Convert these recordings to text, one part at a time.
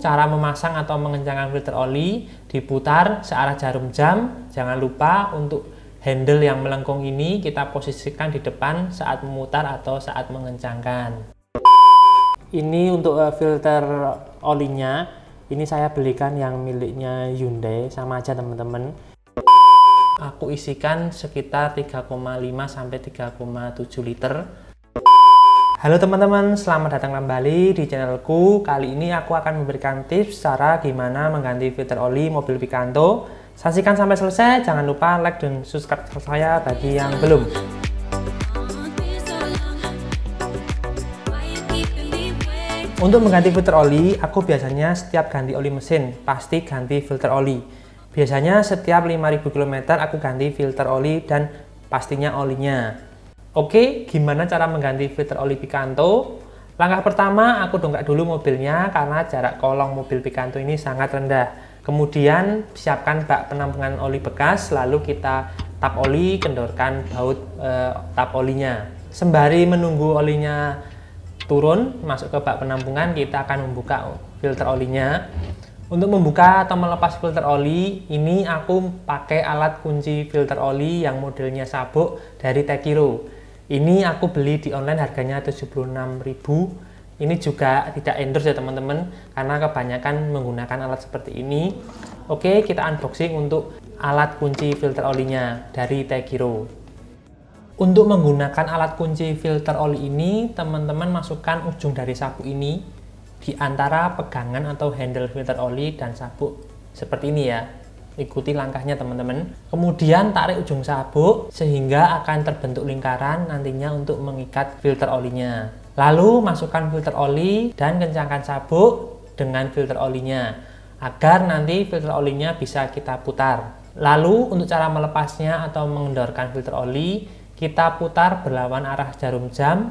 Cara memasang atau mengencangkan filter oli, diputar searah jarum jam. Jangan lupa untuk handle yang melengkung ini kita posisikan di depan saat memutar atau saat mengencangkan. Ini untuk filter olinya, ini saya belikan yang miliknya Hyundai, sama aja teman-teman. Aku isikan sekitar 3,5 sampai 3,7 liter. Halo teman-teman, selamat datang kembali di channelku. Kali ini aku akan memberikan tips cara gimana mengganti filter oli mobil Picanto. Saksikan sampai selesai, jangan lupa like dan subscribe saya bagi yang belum. Untuk mengganti filter oli, aku biasanya setiap ganti oli mesin, pasti ganti filter oli. Biasanya setiap 5.000 km aku ganti filter oli dan pastinya olinya. Oke, gimana cara mengganti filter oli Picanto? Langkah pertama, aku dongkrak dulu mobilnya karena jarak kolong mobil Picanto ini sangat rendah. Kemudian, siapkan bak penampungan oli bekas, lalu kita tap oli, kendorkan baut tap olinya. Sembari menunggu olinya turun, masuk ke bak penampungan, kita akan membuka filter olinya. Untuk membuka atau melepas filter oli, ini aku pakai alat kunci filter oli yang modelnya sabuk dari Tekiro. Ini aku beli di online, harganya 76.000. Ini juga tidak endorse ya teman-teman, karena kebanyakan menggunakan alat seperti ini. Oke, kita unboxing untuk alat kunci filter olinya dari Tekiro. Untuk menggunakan alat kunci filter oli ini, teman-teman masukkan ujung dari sabuk ini di antara pegangan atau handle filter oli dan sabuk seperti ini ya. Ikuti langkahnya teman-teman. Kemudian tarik ujung sabuk sehingga akan terbentuk lingkaran nantinya untuk mengikat filter olinya. Lalu masukkan filter oli dan kencangkan sabuk dengan filter olinya agar nanti filter olinya bisa kita putar. Lalu untuk cara melepasnya atau mengendorkan filter oli, kita putar berlawan arah jarum jam.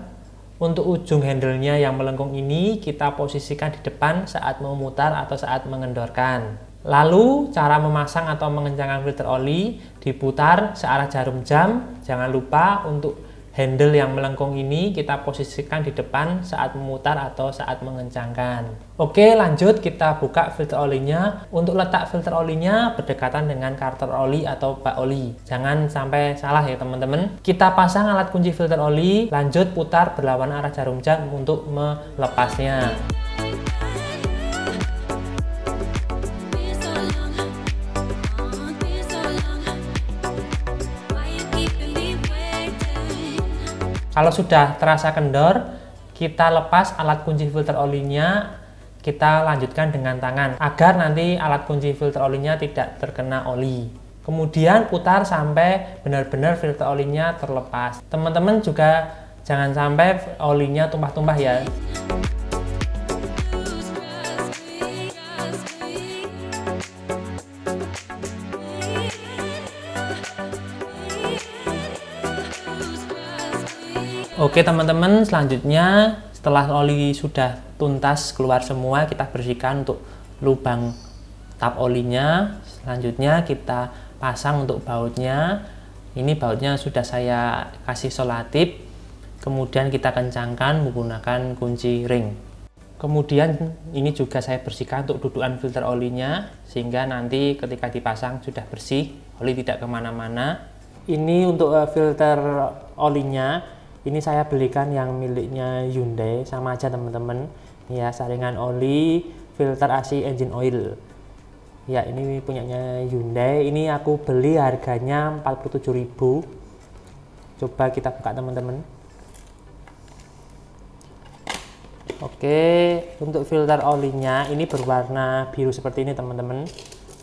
Untuk ujung handle-nya yang melengkung ini kita posisikan di depan saat memutar atau saat mengendorkan. Lalu cara memasang atau mengencangkan filter oli, diputar searah jarum jam. Jangan lupa untuk handle yang melengkung ini kita posisikan di depan saat memutar atau saat mengencangkan. Oke, lanjut kita buka filter olinya. Untuk letak filter olinya berdekatan dengan karter oli atau bak oli. Jangan sampai salah ya teman-teman. Kita pasang alat kunci filter oli, lanjut putar berlawan arah jarum jam untuk melepasnya. Kalau sudah terasa kendor, kita lepas alat kunci filter olinya, kita lanjutkan dengan tangan agar nanti alat kunci filter olinya tidak terkena oli. Kemudian putar sampai benar-benar filter olinya terlepas. Teman-teman juga jangan sampai olinya tumpah-tumpah ya. Oke teman-teman, selanjutnya setelah oli sudah tuntas keluar semua, kita bersihkan untuk lubang tap olinya. Selanjutnya kita pasang untuk bautnya. Ini bautnya sudah saya kasih selotip. Kemudian kita kencangkan menggunakan kunci ring. Kemudian ini juga saya bersihkan untuk dudukan filter olinya, sehingga nanti ketika dipasang sudah bersih, oli tidak kemana-mana. Ini untuk filter olinya. Ini saya belikan yang miliknya Hyundai, sama aja teman-teman. Ya, saringan oli, filter AC engine oil. Ya, ini punyanya Hyundai. Ini aku beli harganya 47.000. Coba kita buka teman-teman. Oke, untuk filter olinya ini berwarna biru seperti ini teman-teman.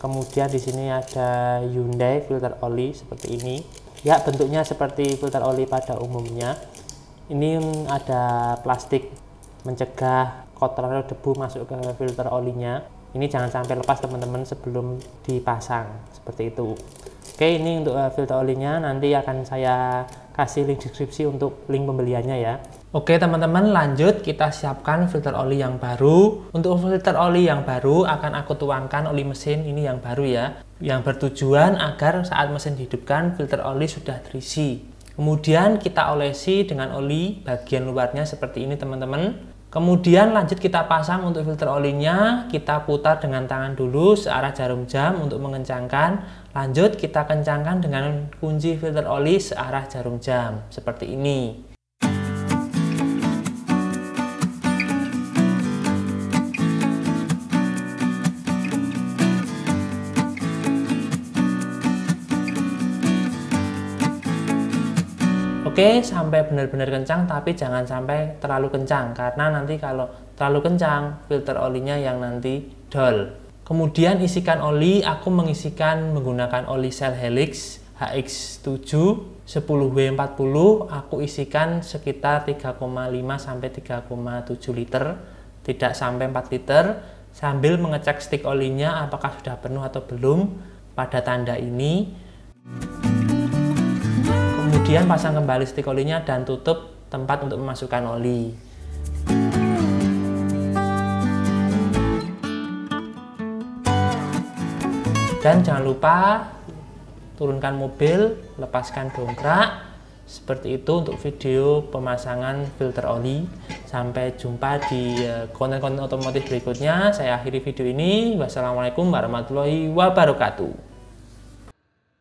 Kemudian di sini ada Hyundai filter oli seperti ini. Ya, bentuknya seperti filter oli pada umumnya. Ini ada plastik mencegah kotoran debu masuk ke filter olinya. Ini jangan sampai lepas teman-teman sebelum dipasang, seperti itu. Oke, ini untuk filter olinya, nanti akan saya kasih link deskripsi untuk link pembeliannya ya. Oke teman-teman, lanjut kita siapkan filter oli yang baru. Untuk filter oli yang baru akan aku tuangkan oli mesin ini yang baru ya, yang bertujuan agar saat mesin dihidupkan filter oli sudah terisi. Kemudian kita olesi dengan oli bagian luarnya seperti ini teman-teman. Kemudian lanjut kita pasang untuk filter olinya, kita putar dengan tangan dulu searah jarum jam untuk mengencangkan. Lanjut kita kencangkan dengan kunci filter oli searah jarum jam, seperti ini. Oke, sampai benar-benar kencang, tapi jangan sampai terlalu kencang karena nanti kalau terlalu kencang filter olinya yang nanti dol. Kemudian isikan oli, aku mengisikan menggunakan oli Shell Helix HX7 10W40, aku isikan sekitar 3,5 sampai 3,7 liter, tidak sampai 4 liter, sambil mengecek stik olinya apakah sudah penuh atau belum pada tanda ini. Kemudian pasang kembali stik olinya dan tutup tempat untuk memasukkan oli. Dan jangan lupa turunkan mobil, lepaskan dongkrak. Seperti itu untuk video pemasangan filter oli. Sampai jumpa di konten-konten otomotif berikutnya. Saya akhiri video ini. Wassalamualaikum warahmatullahi wabarakatuh.